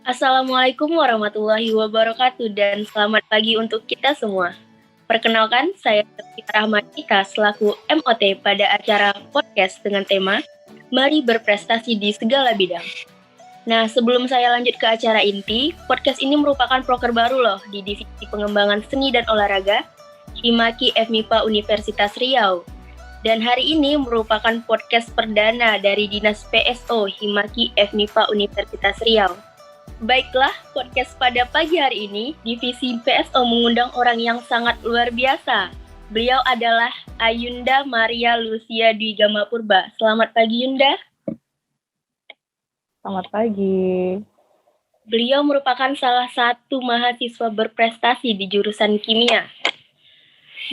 Assalamualaikum warahmatullahi wabarakatuh dan selamat pagi untuk kita semua. Perkenalkan, saya Tifta Rahmatika selaku MOT pada acara podcast dengan tema Mari Berprestasi di Segala Bidang. Nah, sebelum saya lanjut ke acara inti, podcast ini merupakan proker baru loh di Divisi Pengembangan Seni dan Olahraga Himaki FMIPA Universitas Riau. Dan hari ini merupakan podcast perdana dari Dinas PSO Himaki FMIPA Universitas Riau. Baiklah, podcast pada pagi hari ini, Divisi PSO mengundang orang yang sangat luar biasa. Beliau adalah Ayunda Maria Lucia Dwi Gama Purba. Selamat pagi, Yunda. Selamat pagi. Beliau merupakan salah satu mahasiswa berprestasi di jurusan kimia.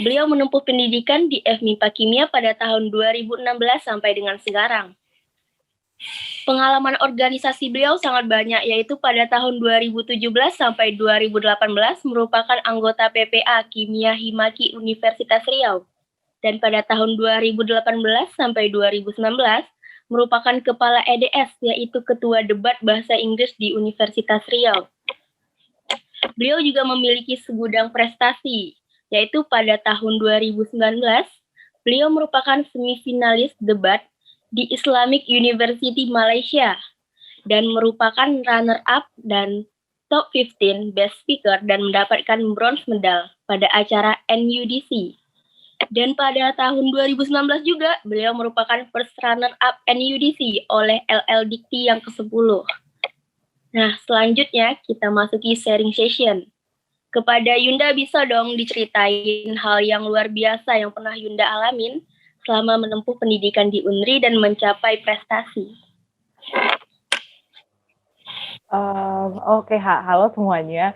Beliau menempuh pendidikan di FMIPA Kimia pada tahun 2016 sampai dengan sekarang. Pengalaman organisasi beliau sangat banyak, yaitu pada tahun 2017 sampai 2018 merupakan anggota PPA Kimia Himaki Universitas Riau. Dan pada tahun 2018 sampai 2019 merupakan kepala EDS, yaitu Ketua Debat Bahasa Inggris di Universitas Riau. Beliau juga memiliki segudang prestasi, yaitu pada tahun 2019, beliau merupakan semifinalis debat di Islamic University Malaysia dan merupakan runner-up dan top 15 best speaker dan mendapatkan bronze medal pada acara NUDC. Dan pada tahun 2019 juga, beliau merupakan first runner-up NUDC oleh LL Dikti yang ke-10. Nah, selanjutnya kita masuki sharing session. Kepada Yunda bisa dong diceritain hal yang luar biasa yang pernah Yunda alamin selama menempuh pendidikan di UNRI dan mencapai prestasi. Oke, halo semuanya.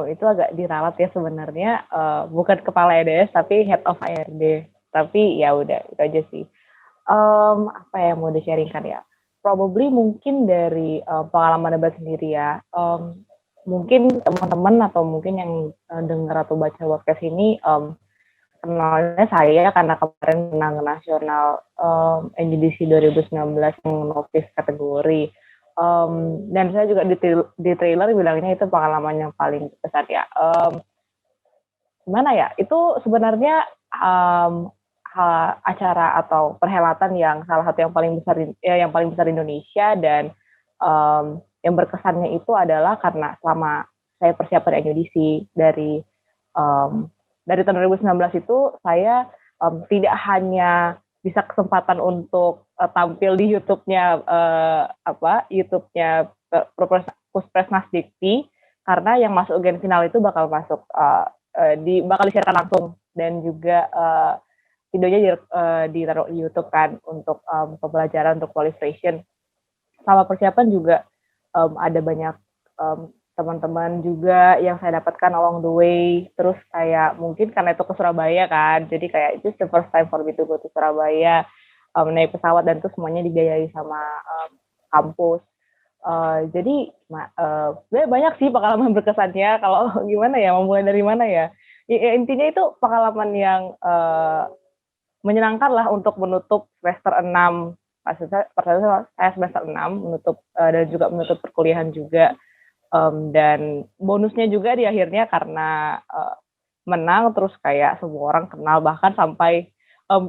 Itu agak diralat ya sebenarnya. Bukan kepala EDS tapi head of ARD. Tapi ya udah itu aja sih. Apa yang mau di-sharingkan ya? Probably mungkin dari pengalaman debat sendiri ya. Mungkin teman-teman atau mungkin yang dengar atau baca podcast ini kenalnya saya karena kemarin menang nasional NGDC 2019 yang novice kategori. Dan saya juga di trailer bilangnya itu pengalaman yang paling besar ya. Gimana ya? Itu sebenarnya acara atau perhelatan yang salah satu yang paling besar di Indonesia, dan yang berkesannya itu adalah karena selama saya persiapan NUDC dari tahun 2019 itu saya tidak hanya bisa kesempatan untuk tampil di YouTube-nya Puspresnas Dikti, karena yang masuk gen final itu bakal masuk bakal disiarkan langsung, dan juga videonya ditaruh di YouTube kan untuk pembelajaran untuk qualification. Selama persiapan juga ada banyak teman-teman juga yang saya dapatkan along the way. Terus kayak mungkin karena itu ke Surabaya kan, jadi kayak itu the first time for me to go to Surabaya, naik pesawat, dan itu semuanya dibiayai sama kampus. Jadi banyak sih pengalaman berkesannya. Kalau gimana ya, mau mulai dari mana ya? Intinya itu pengalaman yang menyenangkan lah untuk menutup semester 6. Saya semester 6 menutup dan juga menutup perkuliahan juga. Dan bonusnya juga di akhirnya karena menang, terus kayak semua orang kenal, bahkan sampai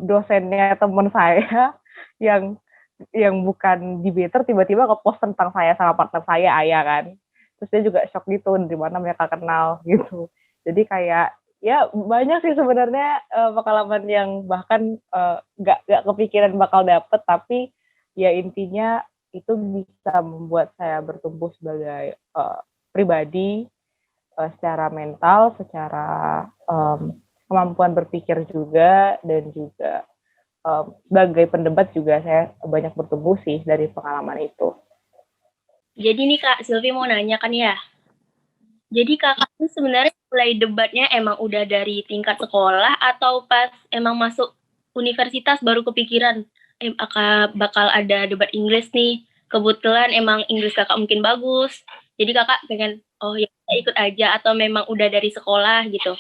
dosennya teman saya yang bukan debater tiba-tiba nge-post tentang saya sama partner saya, Ayah kan. Terus dia juga shock gitu, di mana mereka kenal gitu. Jadi kayak ya banyak sih sebenarnya pengalaman yang bahkan nggak kepikiran bakal dapet, tapi ya intinya itu bisa membuat saya bertumbuh sebagai pribadi, secara mental, secara kemampuan berpikir juga, dan juga sebagai pendebat juga saya banyak bertumbuh sih dari pengalaman itu. Jadi nih Kak, Silvi mau nanya kan ya. Jadi kakak tuh sebenarnya mulai debatnya emang udah dari tingkat sekolah atau pas emang masuk universitas baru kepikiran bakal ada debat Inggris nih. Kebetulan emang Inggris kakak mungkin bagus. Jadi kakak pengen ya ikut aja, atau memang udah dari sekolah gitu?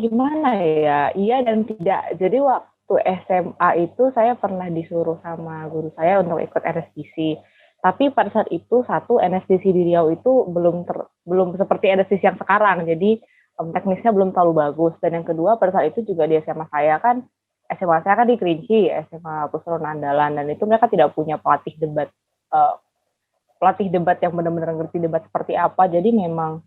Gimana ya? Iya dan tidak. Jadi waktu SMA itu saya pernah disuruh sama guru saya untuk ikut RSBC. Tapi pada saat itu satu NSDC di Riau itu belum seperti NSDC yang sekarang. Jadi teknisnya belum terlalu bagus. Dan yang kedua pada saat itu juga di SMA saya kan di Kerinci, SMA Pusat Andalan, dan itu mereka tidak punya pelatih debat yang benar-benar ngerti debat seperti apa. Jadi memang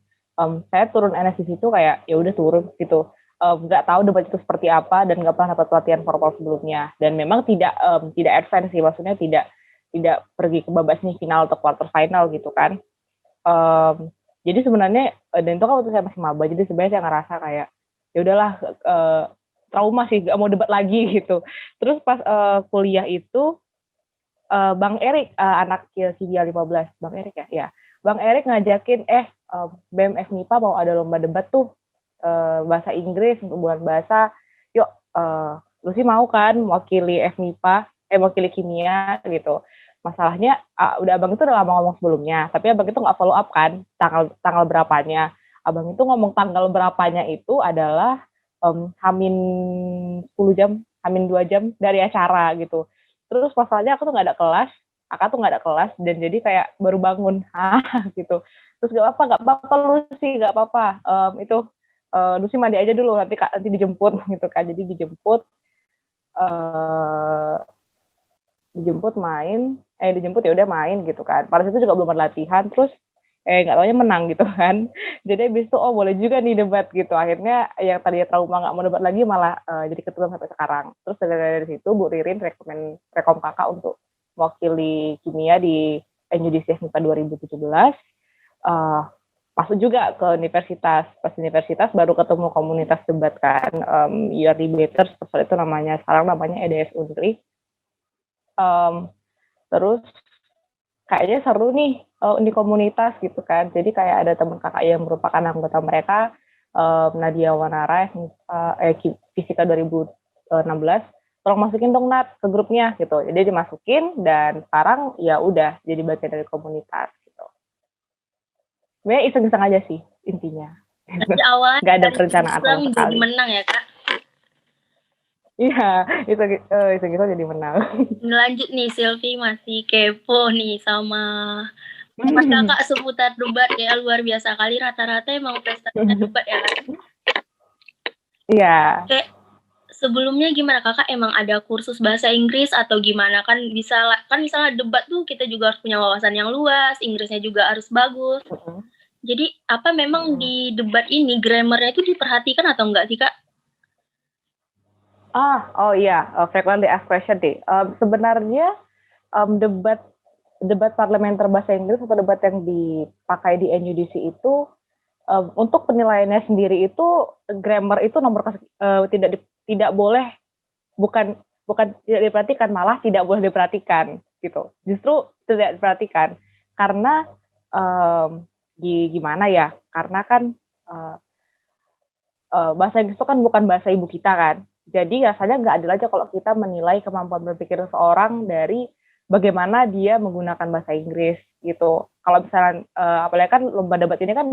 saya turun NSDC itu kayak ya udah turun gitu. Nggak tahu debat itu seperti apa dan nggak pernah dapat pelatihan formal sebelumnya. Dan memang tidak advance sih, maksudnya tidak pergi ke babak semifinal atau quarter final gitu kan. Jadi sebenarnya dan itu kan waktu saya masih maba, jadi sebenarnya saya ngerasa kayak ya udahlah, trauma sih, gak mau debat lagi gitu. Terus pas kuliah itu Bang Erik, anak Kilsidia 15, Bang Erik ya, Bang Erik ngajakin, BEM FMIPA mau ada lomba debat tuh, bahasa Inggris untuk bulan bahasa, yuk, lu sih mau kan mewakili FMIPA, mewakili kimia gitu. Masalahnya, udah abang itu udah lama ngomong sebelumnya, tapi abang itu nggak follow up kan, tanggal berapanya. Abang itu ngomong tanggal berapanya itu adalah hamin 10 jam, hamin 2 jam dari acara gitu. Terus pasalnya aku tuh nggak ada kelas, kakak tuh nggak ada kelas, dan jadi kayak baru bangun, gitu. Terus gak apa-apa Lucy, gak apa-apa, Lucy mandi aja dulu, nanti dijemput gitu kan. Jadi dijemput ya udah main gitu kan. Pada situ juga belum ada latihan, terus nggak taunya menang gitu kan. Jadi habis itu boleh juga nih debat gitu. Akhirnya yang tadinya trauma nggak mau debat lagi malah jadi ketua sampai sekarang. Terus dari situ Bu Ririn rekom kakak untuk mewakili kimia di NUDC MIPA 2017. Masuk juga ke universitas. Pas universitas baru ketemu komunitas debat kan, UR Debaters, itu namanya, sekarang namanya EDS Untri. Terus kayaknya seru nih di komunitas gitu kan. Jadi kayak ada teman kakak yang merupakan anggota mereka, Nadia Wanara, Fisika 2016, tolong masukin dong Nat ke grupnya gitu. Jadi dimasukin dan sekarang ya udah jadi bagian dari komunitas gitu. Sebenarnya iseng-iseng aja sih intinya. Jadi awalnya Nggak ada perencanaan sama jadi sekali. menang ya Kak? Iya, iseng-iseng jadi menang. Lanjut nih, Sylvie masih kepo nih sama Mas kakak seputar debat ya, luar biasa kali, rata-rata emang prestasinya debat ya kan? Iya. Kayak sebelumnya gimana kakak, emang ada kursus bahasa Inggris atau gimana? Kan misalnya debat tuh kita juga harus punya wawasan yang luas, Inggrisnya juga harus bagus. Jadi apa memang di debat ini grammarnya itu diperhatikan atau enggak sih Kak? Oh iya, frequently asked question deh. Sebenarnya debat parlementer bahasa Inggris atau debat yang dipakai di NUDC itu untuk penilaiannya sendiri itu grammar itu tidak boleh, bukan tidak diperhatikan, malah tidak boleh diperhatikan gitu. Justru tidak diperhatikan karena gimana ya? Karena kan bahasa Inggris itu kan bukan bahasa ibu kita kan. Jadi rasanya nggak adil aja kalau kita menilai kemampuan berpikir seseorang dari bagaimana dia menggunakan bahasa Inggris gitu. Kalau misalnya apalagi kan lomba debat ini kan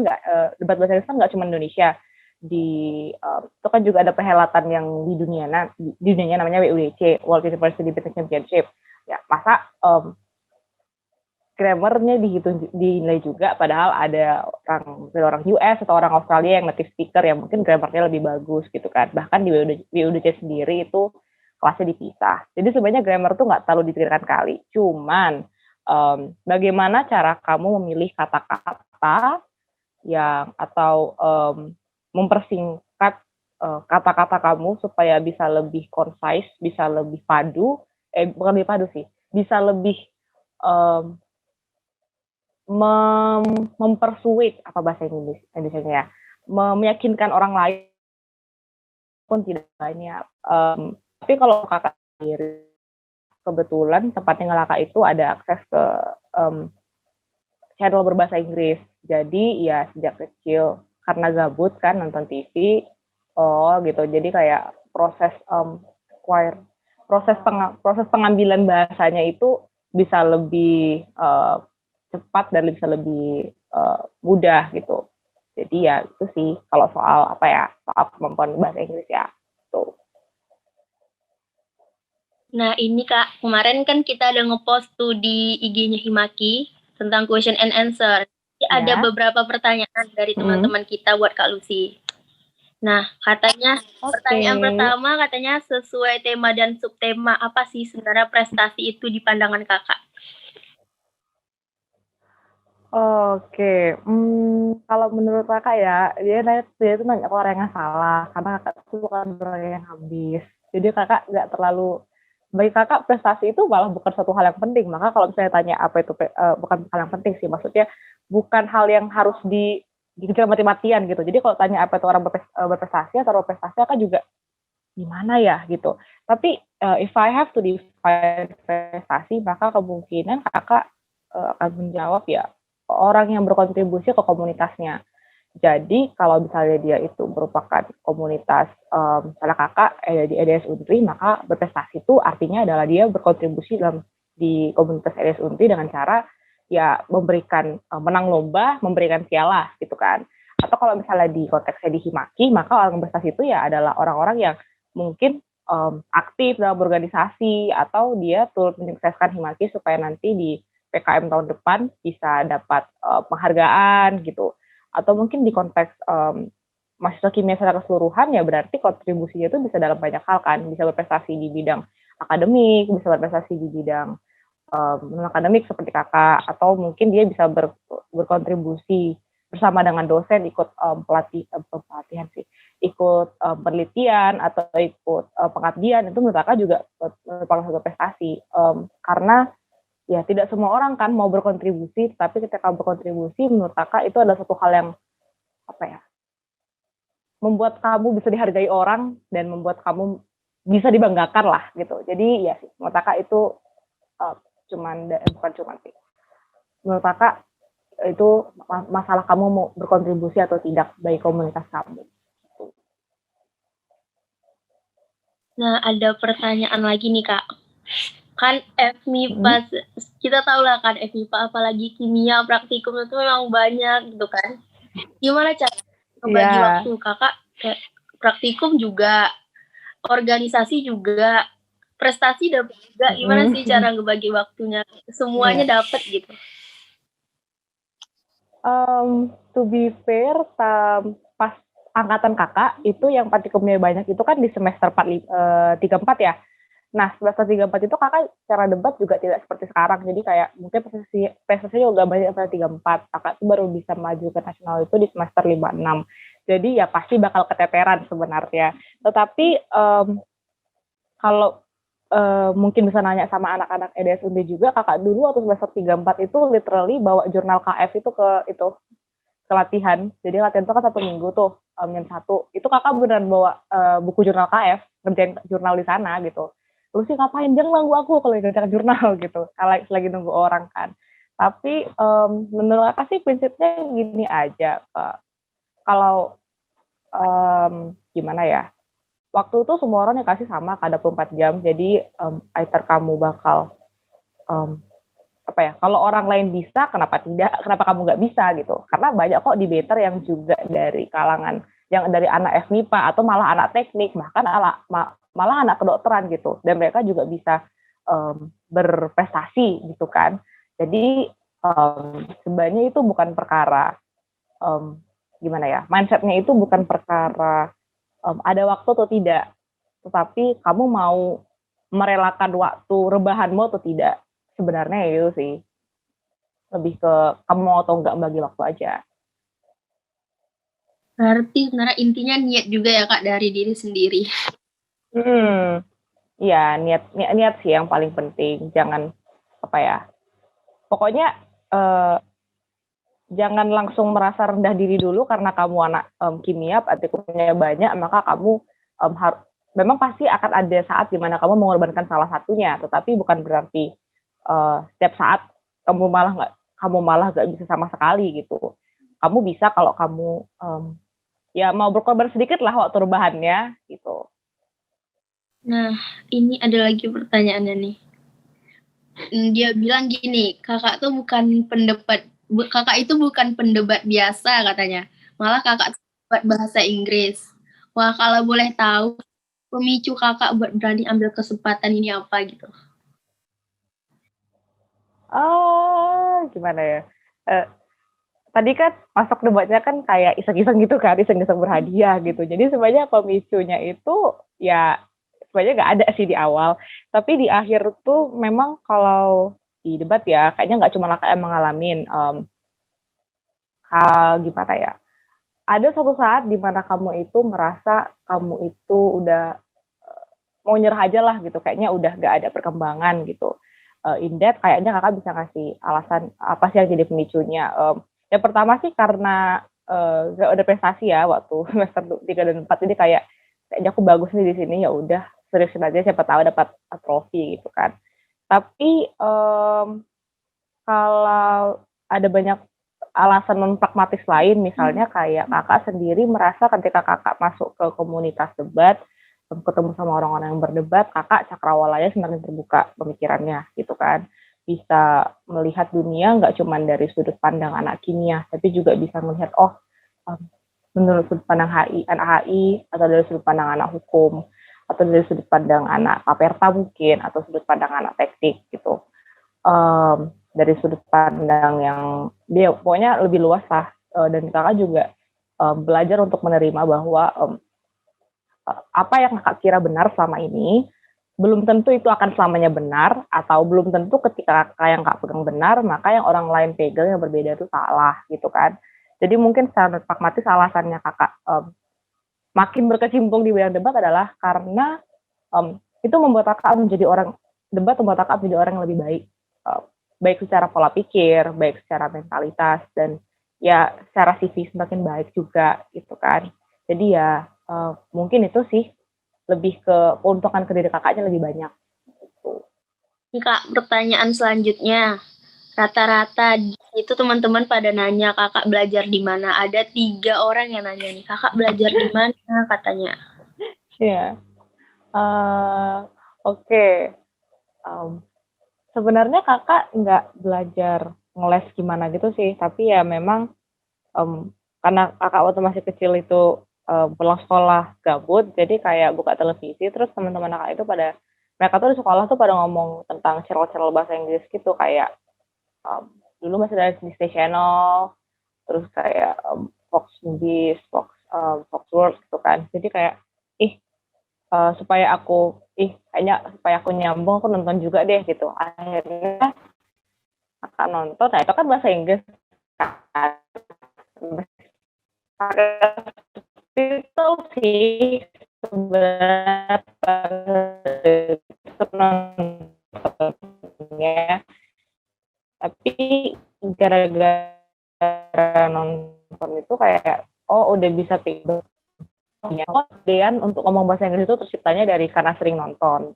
debat bahasa Inggris kan nggak cuma Indonesia. Itu kan juga ada perhelatan yang di dunianya namanya WUDC, World University Debate Championship. Ya, masa grammarnya dinilai juga, padahal ada orang US atau orang Australia yang native speaker yang mungkin grammarnya lebih bagus gitu kan. Bahkan di WUDC sendiri itu kelasnya dipisah. Jadi sebenarnya grammar tuh nggak terlalu dipikirkan kali. Cuman bagaimana cara kamu memilih kata-kata atau mempersingkat kata-kata kamu supaya bisa lebih concise, bisa lebih padu, bukan lebih padu sih, bisa lebih mempersuit, apa bahasa Indonesia-nya ya, meyakinkan orang lain pun tidak banyak. Tapi kalau kakak sendiri, kebetulan tempatnya kakak itu ada akses ke channel berbahasa Inggris. Jadi ya sejak kecil karena gabut kan nonton TV, gitu. Jadi kayak proses pengambilan bahasanya itu bisa lebih cepat dan bisa lebih mudah gitu. Jadi ya itu sih kalau soal soal kemampuan bahasa Inggris ya. Tuh. Nah, ini Kak, kemarin kan kita ada ngepost tuh di IG-nya Himaki tentang question and answer. Jadi ada Ya. beberapa pertanyaan dari teman-teman kita buat Kak Lucy. Nah, katanya pertanyaan pertama katanya sesuai tema dan subtema apa sih sebenarnya prestasi itu di pandangan Kakak? Oke, kalau menurut Kakak ya, dia itu nanya ke orang yang salah, karena Kakak itu bukan orang yang habis. Jadi Kakak nggak terlalu, bagi Kakak prestasi itu malah bukan suatu hal yang penting. Maka kalau misalnya tanya apa itu, bukan hal yang penting sih, maksudnya bukan hal yang harus dikejar mati-matian gitu. Jadi kalau tanya apa itu orang berprestasi atau berprestasi, Kakak juga gimana ya gitu. Tapi if I have to define prestasi, maka kemungkinan Kakak akan menjawab ya orang yang berkontribusi ke komunitasnya. Jadi kalau misalnya dia itu merupakan komunitas, misalnya Kakak di EDS Untri, maka berprestasi itu artinya adalah dia berkontribusi di komunitas EDS Untri dengan cara ya memberikan menang lomba, memberikan piala gitu kan. Atau kalau misalnya di konteksnya di Himaki, maka orang berprestasi itu ya adalah orang-orang yang mungkin aktif dalam organisasi atau dia turut menyukseskan Himaki supaya nanti di PKM tahun depan bisa dapat penghargaan gitu. Atau mungkin di konteks mahasiswa kimia secara keseluruhan ya berarti kontribusinya itu bisa dalam banyak hal kan, bisa berprestasi di bidang akademik, bisa berprestasi di bidang akademik seperti kakak, atau mungkin dia bisa berkontribusi bersama dengan dosen ikut pelatihan sih, ikut penelitian atau ikut pengabdian, itu menurut kakak juga merupakan satu prestasi, karena ya tidak semua orang kan mau berkontribusi, tapi ketika berkontribusi menurut kakak itu adalah satu hal yang apa ya, membuat kamu bisa dihargai orang dan membuat kamu bisa dibanggakan lah gitu. Jadi ya sih, menurut kakak itu bukan cuman sih. Menurut kakak itu masalah kamu mau berkontribusi atau tidak bagi komunitas kamu. Nah, ada pertanyaan lagi nih Kak. Kan FMIPA, kita tahu lah kan FMIPA apalagi kimia praktikum itu memang banyak gitu kan. Gimana cara ngebagi waktu Kakak? Kayak praktikum juga, organisasi juga, prestasi dapat juga. Gimana sih cara ngebagi waktunya? Semuanya dapat gitu. To be fair, pas angkatan kakak itu yang praktikumnya banyak itu kan di semester 34 ya. Nah, semester 34 itu kakak cara debat juga tidak seperti sekarang. Jadi kayak mungkin prestasinya juga banyak semester 34. Kakak tuh baru bisa maju ke nasional itu di semester 56. Jadi ya pasti bakal keteteran sebenarnya. Tetapi kalau mungkin bisa nanya sama anak-anak EDS UND juga, kakak dulu waktu semester 34 itu literally bawa jurnal KF itu ke latihan. Jadi latihan itu kan 1 minggu tuh, yang 1. Itu kakak beneran bawa buku jurnal KF, ngerjain jurnal di sana gitu. Lu sih ngapain, jangan ganggu aku kalau ngerjain jurnal gitu, kalau lagi nunggu orang kan. Tapi menurut kakak sih prinsipnya gini aja, kalau gimana ya, waktu itu semua orang dikasih sama, kan 24 jam, jadi either kamu bakal apa ya, kalau orang lain bisa, kenapa tidak, kenapa kamu nggak bisa gitu. Karena banyak kok debater yang juga dari kalangan, yang dari anak FMIPA atau malah anak teknik, bahkan malah anak kedokteran gitu, dan mereka juga bisa berprestasi gitu kan. Jadi sebenarnya itu bukan perkara gimana ya, mindsetnya itu bukan perkara ada waktu atau tidak, tetapi kamu mau merelakan waktu rebahanmu atau tidak. Sebenarnya itu sih, lebih ke kamu mau atau enggak bagi waktu aja. Berarti sebenarnya intinya niat juga ya Kak dari diri sendiri. Iya, niat sih yang paling penting. Jangan apa ya, pokoknya jangan langsung merasa rendah diri dulu karena kamu anak kimia, praktikumnya banyak, maka kamu memang pasti akan ada saat di mana kamu mengorbankan salah satunya, tetapi bukan berarti setiap saat kamu malah nggak bisa sama sekali gitu. Kamu bisa kalau kamu ya mau berkorban sedikit lah waktu rebahannya gitu. Nah, ini ada lagi pertanyaannya nih. Dia bilang gini, kakak itu bukan pendebat biasa katanya, malah kakak debat bahasa Inggris. Wah, kalau boleh tahu pemicu kakak buat berani ambil kesempatan ini apa gitu? Gimana ya? Tadi kan masuk debatnya kan kayak iseng-iseng gitu kan, iseng-iseng berhadiah gitu. Jadi sebenarnya pemicunya itu ya sebenarnya nggak ada sih di awal. Tapi di akhir tuh memang kalau di debat ya, kayaknya nggak cuma kakak yang ngalamin. Gimana ya? Ada suatu saat di mana kamu itu merasa kamu itu udah mau nyerah aja lah gitu, kayaknya udah nggak ada perkembangan gitu. In that kayaknya kakak bisa kasih alasan apa sih yang jadi pemicunya. Yang pertama sih karena gak ada prestasi ya waktu semester 3 dan 4 ini kayaknya aku bagus nih di sini, ya udah seriusin aja siapa tahu dapat trofi gitu kan. Tapi kalau ada banyak alasan non pragmatis lain, misalnya kayak kakak sendiri merasa ketika kakak masuk ke komunitas debat, ketemu sama orang-orang yang berdebat, kakak cakrawalanya semakin terbuka pemikirannya gitu kan. Bisa melihat dunia nggak cuma dari sudut pandang anak kimia, tapi juga bisa melihat menurut sudut pandang anak HI, atau dari sudut pandang anak hukum, atau dari sudut pandang anak Kaperta mungkin, atau sudut pandang anak teknik gitu. Dari sudut pandang yang dia pokoknya lebih luas lah, dan kakak juga belajar untuk menerima bahwa apa yang kakak kira benar selama ini belum tentu itu akan selamanya benar, atau belum tentu ketika kakak yang kakak pegang benar maka yang orang lain pegang yang berbeda itu salah gitu kan. Jadi mungkin secara pragmatis alasannya kakak makin berkecimpung di bidang debat adalah karena itu membuat kakak menjadi orang debat, membuat kakak menjadi orang yang lebih baik, baik secara pola pikir, baik secara mentalitas, dan ya secara CV semakin baik juga gitu kan. Jadi ya mungkin itu sih lebih ke keuntungan ke diri kakaknya lebih banyak. Gitu. Ini Kak, pertanyaan selanjutnya. Rata-rata itu teman-teman pada nanya kakak belajar di mana. Ada 3 orang yang nanya nih, kakak belajar di mana katanya. Iya. Oke. Sebenarnya kakak nggak belajar ngeles gimana gitu sih, tapi ya memang karena kakak waktu masih kecil itu pulang sekolah gabut, jadi kayak buka televisi, terus teman-teman kakak itu mereka tuh di sekolah tuh pada ngomong tentang channel-channel bahasa Inggris gitu, kayak dulu masih ada Disney Channel, terus kayak Fox Movies, Fox World gitu kan. Jadi kayak kayaknya supaya aku nyambung, aku nonton juga deh gitu. Akhirnya kakak nonton, nah itu kan bahasa Inggris kan. Itu sih sebenarnya nontonnya, tapi gara-gara nonton itu kayak udah bisa tidur. Kemudian untuk ngomong bahasa Inggris itu terciptanya dari karena sering nonton.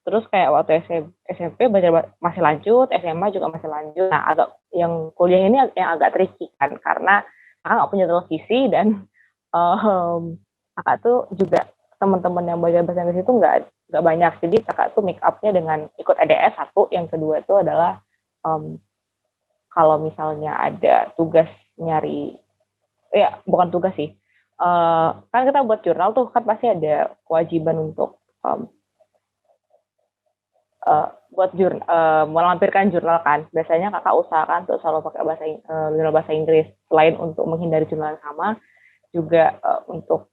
Terus kayak waktu SMP belajar masih lanjut, SMA juga masih lanjut. Nah, yang kuliah ini yang agak tricky kan, karena kakak nggak punya televisi, dan kakak tuh juga teman-teman yang belajar bahasa Inggris itu nggak banyak. Jadi kakak tuh make up-nya dengan ikut EDS satu. Yang kedua itu adalah kalau misalnya ada tugas nyari, ya bukan tugas sih, kan kita buat jurnal tuh kan pasti ada kewajiban untuk melampirkan jurnal kan. Biasanya kakak usahakan tuh selalu pakai jurnal bahasa Inggris, selain untuk menghindari jurnal yang sama, juga untuk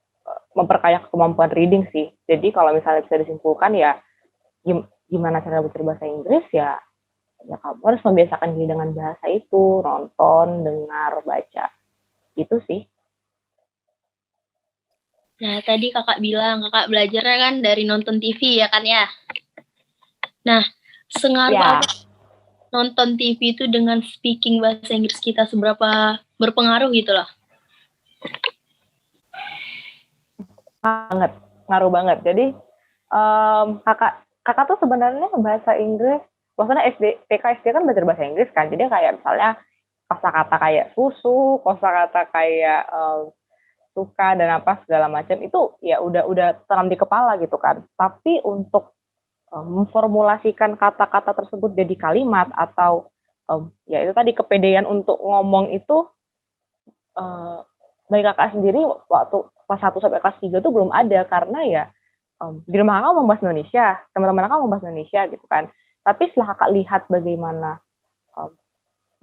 memperkaya kemampuan reading sih. Jadi kalau misalnya bisa disimpulkan ya gimana cara belajar bahasa Inggris, ya kamu harus membiasakan diri dengan bahasa itu, nonton, dengar, baca. Itu sih. Nah, tadi kakak bilang kakak belajarnya kan dari nonton TV ya kan ya? Nah, sengaruh apa nonton TV itu dengan speaking bahasa Inggris kita, seberapa berpengaruh gitu loh? Ngaruh banget. Jadi kakak tuh sebenarnya bahasa Inggris, maksudnya TK SD kan belajar bahasa Inggris kan. Jadi kayak misalnya kosakata kayak susu, kosakata kayak suka dan apa segala macam itu ya udah tanam di kepala gitu kan. Tapi untuk memformulasikan kata-kata tersebut jadi kalimat, atau ya itu tadi kepedean untuk ngomong itu, bagi kakak sendiri waktu kelas 1 sampai kelas 3 tuh belum ada, karena ya di rumah kakak ngomong bahasa Indonesia, teman-teman kakak ngomong bahasa Indonesia gitu kan. Tapi setelah kakak lihat bagaimana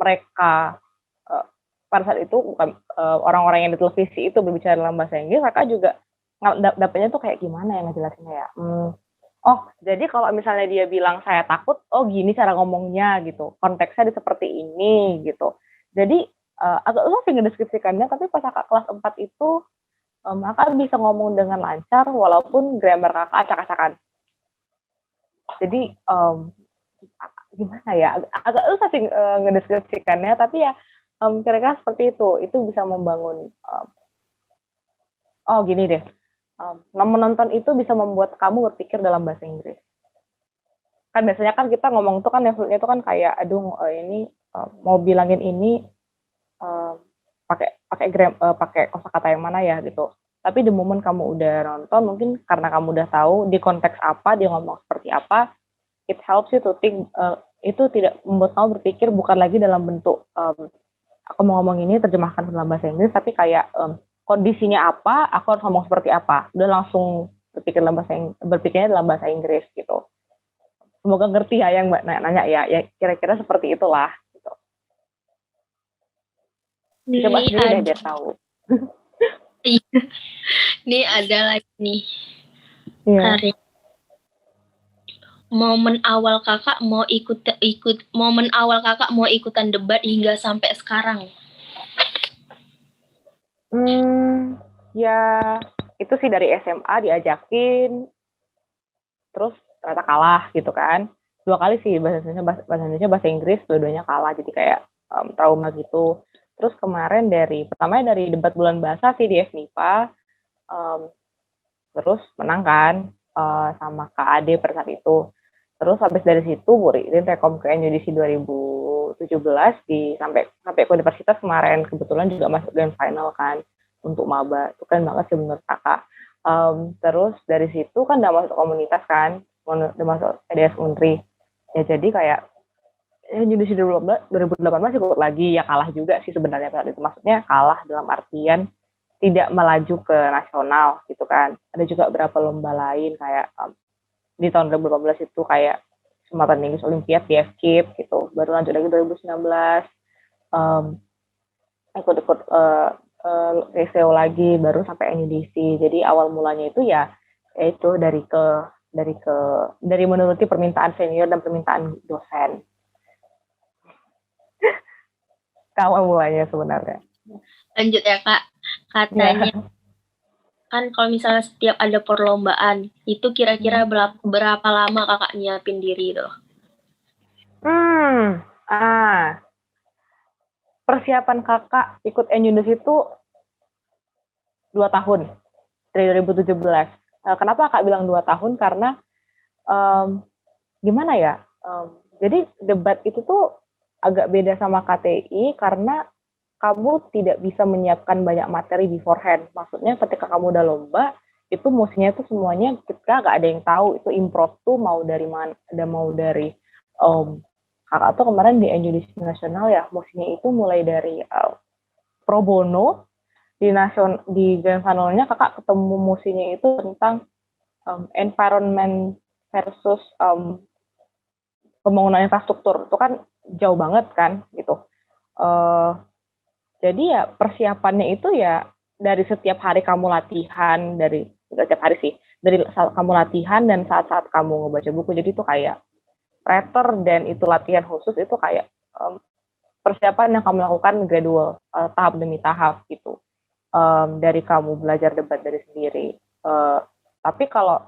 mereka pada saat itu bukan orang-orang yang di televisi itu berbicara dalam bahasa Inggris, kakak juga dapetnya tuh kayak gimana ya ngejelasinnya ya. Oh, jadi kalau misalnya dia bilang saya takut, oh gini cara ngomongnya gitu. Konteksnya seperti ini gitu. Jadi agak susah sih ngedeskripsikannya, tapi pas kakak kelas 4 itu kakak bisa ngomong dengan lancar walaupun grammar kakak acak-acakan. Jadi gimana ya, agak susah sih ngedeskripsikannya, tapi ya kira-kira seperti itu bisa membangun oh gini deh, menonton itu bisa membuat kamu berpikir dalam bahasa Inggris. Kan biasanya kan kita ngomong tuh kan levelnya itu kan kayak aduh ini mau bilangin ini pakai kosakata yang mana ya gitu. Tapi the moment kamu udah nonton, mungkin karena kamu udah tahu di konteks apa dia ngomong seperti apa, it helps you to think. Itu tidak membuat kamu berpikir bukan lagi dalam bentuk aku mau ngomong ini terjemahkan dalam bahasa Inggris, tapi kayak kondisinya apa, aku harus ngomong seperti apa. Udah langsung berpikirnya dalam bahasa Inggris gitu. Semoga ngerti ya yang Mbak nanya ya. Ya kira-kira seperti itulah. Gitu. Coba sendiri deh biar tahu. Ini ada lagi nih. Iya. Momen awal kakak mau ikutan debat hingga sampai sekarang. Ya itu sih dari SMA diajakin, terus ternyata kalah gitu kan. 2 kali sih bahasa Indonesia, bahasa Inggris, dua-duanya kalah, jadi kayak trauma gitu. Terus kemarin pertamanya dari debat bulan bahasa sih di FMIPA, terus menang kan sama Kak Ade pada saat itu. Terus habis dari situ Buridin rekom ke NUDC 2017 sampai ke universitas kemarin, kebetulan juga masuk grand final kan untuk maba. Itu kan banget sih menurut kakak. Terus dari situ kan udah masuk komunitas kan, udah masuk EDS Unri. Ya jadi kayak NUDC 2018 ikut lagi, ya kalah juga sih sebenarnya pada itu. Maksudnya kalah dalam artian tidak melaju ke nasional gitu kan. Ada juga beberapa lomba lain kayak di tahun 2018 itu kayak Sumatera English Olympiad di FKIP gitu. Baru lanjut lagi 2019 ikut reseo lagi baru sampai NUDC. Jadi awal mulanya itu ya itu dari menuruti permintaan senior dan permintaan dosen. Awal mulanya sebenarnya. Lanjut ya Kak, katanya kan kalau misalnya setiap ada perlombaan itu kira-kira berapa lama kakak nyiapin diri itu? Persiapan kakak ikut NUDC itu 2 tahun dari 2017. Kenapa kakak bilang 2 tahun? Karena gimana ya? Jadi debat itu tuh agak beda sama KTI karena kamu tidak bisa menyiapkan banyak materi beforehand. Maksudnya ketika kamu udah lomba, itu musiknya itu semuanya kita nggak ada yang tahu itu improv tuh mau dari mana, mau dari kakak tuh kemarin di NUDC nasional ya, musiknya itu mulai dari pro bono di grand finalnya kakak ketemu musiknya itu tentang environment versus pembangunan infrastruktur. Itu kan jauh banget kan gitu. Jadi ya persiapannya itu ya dari setiap hari kamu latihan, dari setiap hari sih, dari saat kamu latihan dan saat-saat kamu ngebaca buku. Jadi itu kayak preter dan itu latihan khusus, itu kayak persiapan yang kamu lakukan gradual, tahap demi tahap gitu. Dari kamu belajar debat dari sendiri. Tapi kalau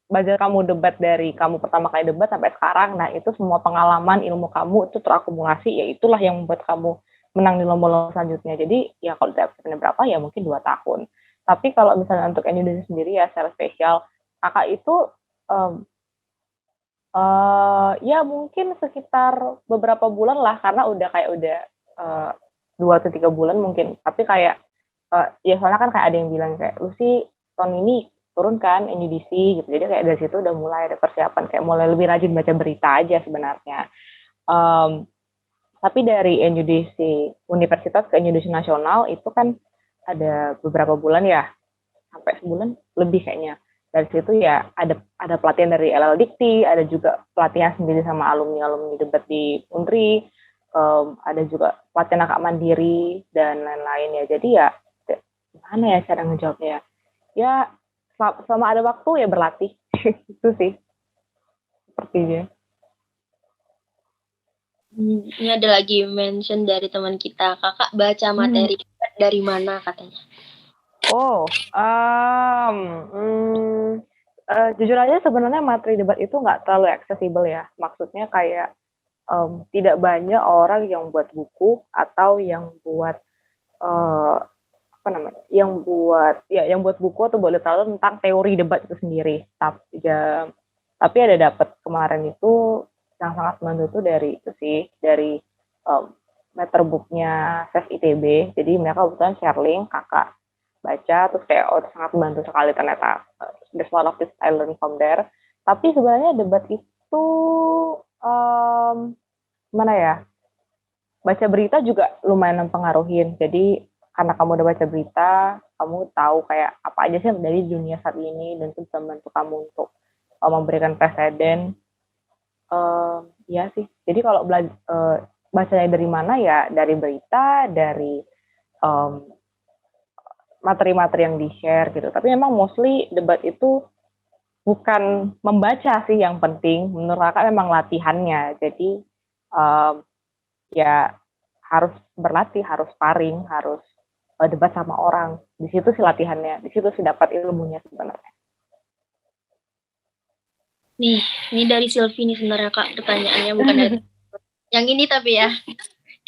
belajar kamu debat dari kamu pertama kali debat sampai sekarang, nah itu semua pengalaman ilmu kamu itu terakumulasi, ya itulah yang membuat kamu menang di lomba-lomba selanjutnya. Jadi ya kalau persiapannya berapa ya mungkin 2 tahun. Tapi kalau misalnya untuk Indonesia sendiri ya secara spesial, kakak itu ya mungkin sekitar beberapa bulan lah, karena udah 2 atau 3 bulan mungkin. Tapi kayak ya soalnya kan kayak ada yang bilang kayak lu sih tahun ini turun kan NUDC gitu. Jadi kayak dari situ udah mulai ada persiapan, kayak mulai lebih rajin baca berita aja sebenarnya. Tapi dari NUDC universitas ke NUDC nasional itu kan ada beberapa bulan ya, sampai sebulan lebih kayaknya. dari situ ya ada pelatihan dari LL Dikti, ada juga pelatihan sendiri sama alumni debat di Unri, ada juga pelatihan kakak mandiri dan lain-lain ya. Jadi ya gimana ya cara ngejawabnya ya selama ada waktu ya berlatih. Itu sih sepertinya. Ini ada lagi mention dari teman kita, kakak baca materi dari mana katanya? Jujur aja sebenarnya materi debat itu nggak terlalu aksesibel ya. Maksudnya kayak tidak banyak orang yang buat buku atau yang buat yang buat buku atau buat literatur tentang teori debat itu sendiri. Tapi ada dapat kemarin itu yang sangat membantu tuh dari Matterbook-nya FES ITB. Jadi mereka kebetulan share link, kakak baca, terus kayak sangat membantu sekali ternyata. There's a lot of this I learned from there. Tapi sebenarnya debat itu mana ya? Baca berita juga lumayan mempengaruhin. Jadi karena kamu udah baca berita, kamu tahu kayak apa aja sih dari dunia saat ini dan itu bisa membantu kamu untuk memberikan presiden. Ya sih. Jadi kalau bacanya dari mana ya dari berita, dari materi-materi yang di-share gitu. Tapi memang mostly debat itu bukan membaca sih yang penting. Menurut kakak memang latihannya. Jadi ya harus berlatih, harus sparring, harus debat sama orang. Di situ sih latihannya, di situ sih dapat ilmunya sebenarnya. Nih, ini dari Sylvie nih sebenarnya Kak, pertanyaannya bukan dari yang ini tapi ya.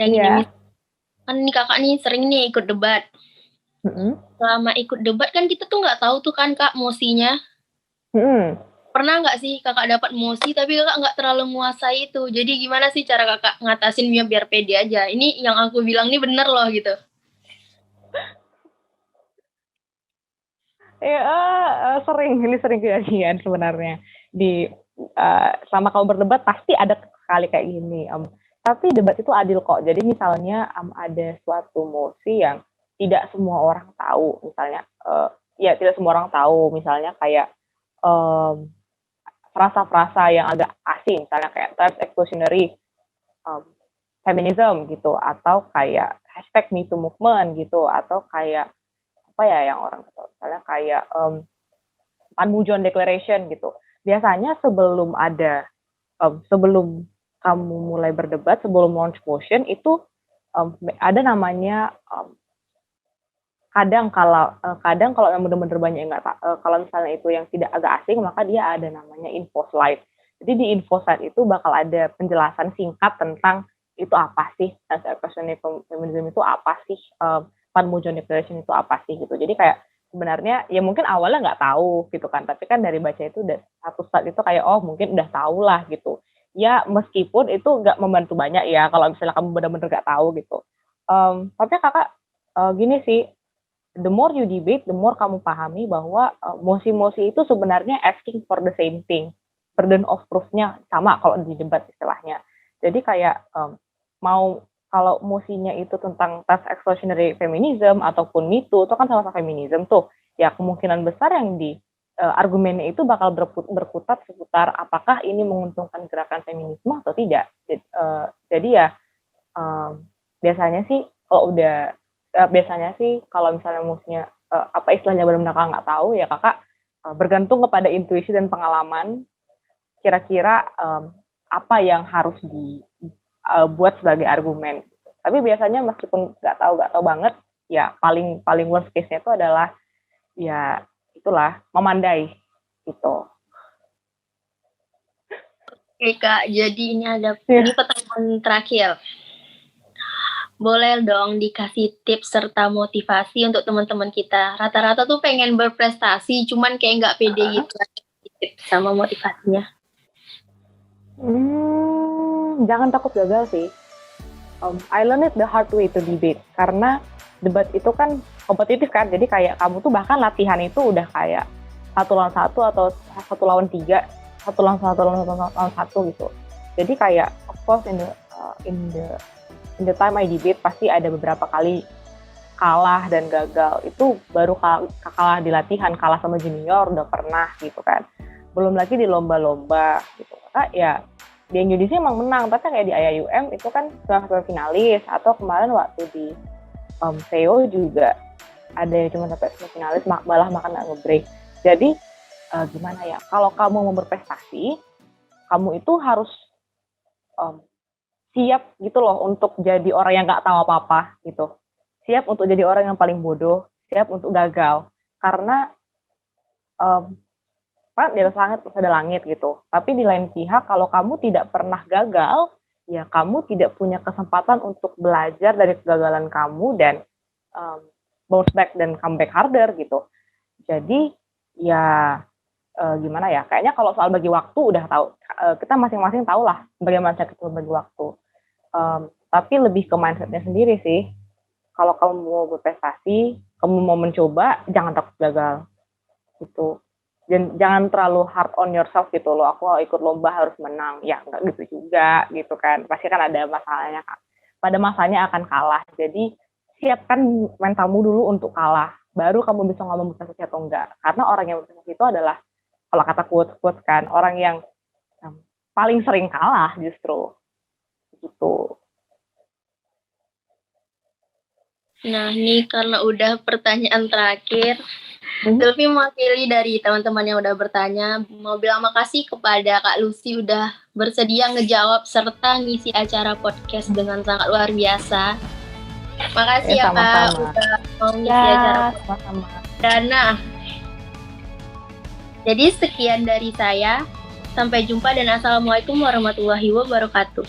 Yang ini kan nih kakak nih sering nih ikut debat. Selama ikut debat kan kita tuh nggak tahu tuh kan Kak mosinya. Pernah nggak sih kakak dapat mosi tapi kakak nggak terlalu menguasai itu? Jadi gimana sih cara kakak ngatasinnya biar pede aja? Ini yang aku bilang nih bener loh gitu. Sering kejadian sebenarnya di selama kamu berdebat pasti ada sekali kayak gini. Tapi debat itu adil kok. Jadi misalnya ada suatu mosi yang tidak semua orang tahu, misalnya tidak semua orang tahu, misalnya kayak frasa-frasa yang agak asing, misalnya kayak third exclusionary feminism gitu, atau kayak hashtag #MeToo movement gitu, atau kayak apa ya yang orang tahu, misalnya kayak Panmunjom Declaration gitu. Biasanya sebelum kamu mulai berdebat, sebelum launch motion itu ada namanya kadang kalau yang benar-benar banyak yang kalau misalnya itu yang tidak agak asing, maka dia ada namanya info slide. Jadi di info slide itu bakal ada penjelasan singkat tentang itu apa sih, feminism itu apa sih, Panmunjom Declaration itu apa sih gitu. Jadi kayak sebenarnya ya mungkin awalnya nggak tahu gitu kan, tapi kan dari baca itu udah satu slide itu kayak mungkin udah tahu lah gitu. Ya meskipun itu nggak membantu banyak ya kalau misalnya kamu benar-benar nggak tahu gitu. Tapi kakak gini sih, the more you debate, the more kamu pahami bahwa mosi-mosi itu sebenarnya asking for the same thing. Burden of proof-nya sama kalau di debat istilahnya. Jadi kayak kalau mosinya itu tentang third exclusionary feminism ataupun MeToo, itu kan sama-sama feminism tuh. Ya kemungkinan besar yang di argumennya itu bakal berkutat seputar apakah ini menguntungkan gerakan feminisme atau tidak. Jadi ya biasanya sih kalau misalnya musuhnya apa istilahnya benar-benar kakak nggak tahu ya kakak bergantung kepada intuisi dan pengalaman kira-kira apa yang harus dibuat sebagai argumen. Tapi biasanya meskipun nggak tahu banget ya paling worst case-nya itu adalah ya itulah memandai gitu. Oke Kak, jadi ini ada ini pertanyaan terakhir. Boleh dong dikasih tips serta motivasi untuk teman-teman kita. Rata-rata tuh pengen berprestasi, cuman kayak nggak pede gitu. Tips sama motivasinya. Jangan takut gagal sih. I learned it the hard way to debate. Karena debat itu kan kompetitif kan. Jadi kayak kamu tuh bahkan latihan itu udah kayak 1 lawan 1 atau 1 lawan 3, 1 lawan 1 gitu. Jadi kayak of course in the time I debate pasti ada beberapa kali kalah dan gagal itu baru kalah di latihan, kalah sama junior udah pernah gitu kan, belum lagi di lomba-lomba gitu. Maka ya di Indonesia emang menang, tapi kayak di IAUM itu kan sampai finalis, atau kemarin waktu di SEO juga ada yang cuma sampai finalis malah makan nggak nge-break. Jadi gimana ya, kalau kamu mau berprestasi, kamu itu harus siap gitu loh untuk jadi orang yang nggak tahu apa-apa gitu. Siap untuk jadi orang yang paling bodoh, siap untuk gagal. Karena kan di atas langit terus ada langit gitu. Tapi di lain pihak kalau kamu tidak pernah gagal, ya kamu tidak punya kesempatan untuk belajar dari kegagalan kamu dan bounce back dan comeback harder gitu. Jadi ya gimana ya, kayaknya kalau soal bagi waktu udah tahu, kita masing-masing tahu lah bagaimana cara kita bagi waktu. Tapi lebih ke mindsetnya sendiri sih. Kalau kamu mau berprestasi, kamu mau mencoba, jangan takut gagal gitu. Dan jangan terlalu hard on yourself gitu loh, aku ikut lomba harus menang, ya nggak gitu juga gitu kan, pasti kan ada masalahnya kan, pada masanya akan kalah. Jadi siapkan mentalmu dulu untuk kalah, baru kamu bisa ngomong berprestasi atau enggak. Karena orang yang berprestasi itu adalah, kalau kata quotes kan, orang yang paling sering kalah justru gitu. Nah, nih karena udah pertanyaan terakhir, Zulfi mewakili dari teman-teman yang udah bertanya, mau bilang makasih kepada Kak Lucy udah bersedia ngejawab serta ngisi acara podcast dengan sangat luar biasa. Makasih ya Kak udah mau ngisi acara. Sama-sama. Dan nah, jadi sekian dari saya. Sampai jumpa dan assalamualaikum warahmatullahi wabarakatuh.